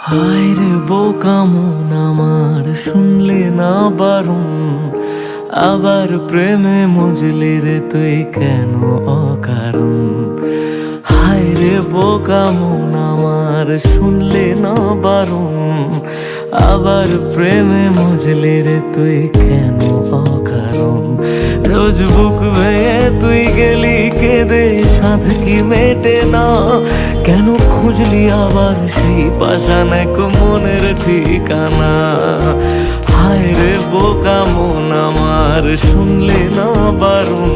হায় রে বোকা মন আমার, শুনলে না বারণ, আবার প্রেমে মজলি রে তুই কেন অকারণ। হায় রে বোকা মন আমার, শুনলে না বারণ, আবার প্রেমে মজলি রে তুই কেন অকারণ। রোজ বুক ভেঙে তুই গেলি কেঁদে, সাধ কি মেটে না, কেন খুঁজলি আবার সেই পাষাণ এক মনের ঠিকানা। হায় রে বোকা মন আমার, শুনলে না বারণ,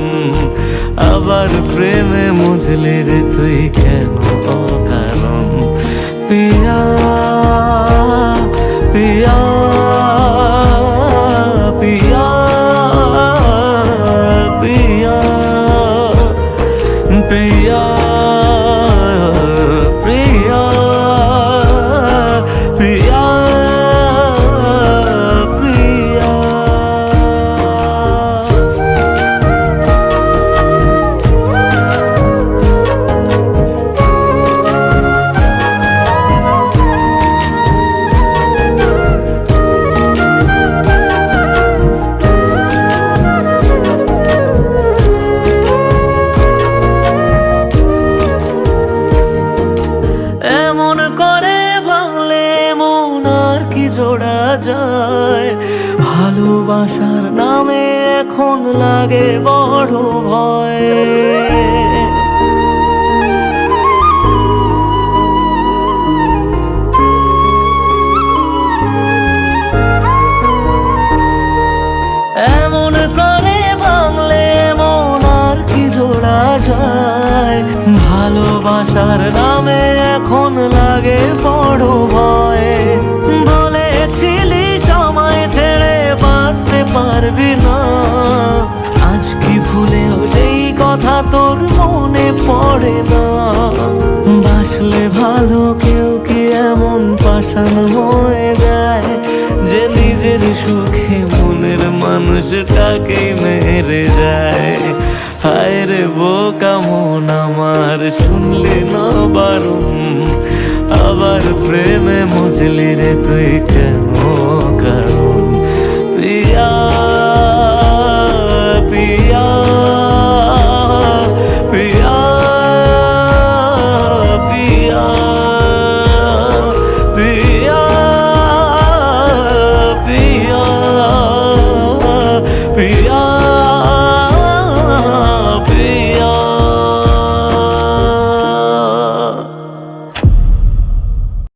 আবার প্রেমে মজলে রে তুই কেন অকারণ। পিয়া পিয়া পিয়া পিয়া পিয়া প্রিয়া প্রিয়া প্রিয়া। এমন করে ভাঙলে মন আর কি জোড়া যায়, ভালোবাসার নামে এখন লাগে বড় ভয়। এমন করে ভাঙলে মন আর কি জোড়া যায়, ভালোবাসার নামে এখন লাগে বড় ভয়। বলেছিলি সময় ছেড়ে বাঁচতে পারবি না, আজ কি ভুলেও সেই কথা তোর মনে পড়ে না। বাসলে ভালো কেউ কি এমন পাষাণ হয়ে যায়, যে নিজের সুখে মনের মানুষটাকেই মেরে যায়। হায় রে বোকা মন আমার, শুনলি না বারণ, আবার প্রেমে মজলি রে তুই কেন কারণ। পিয়া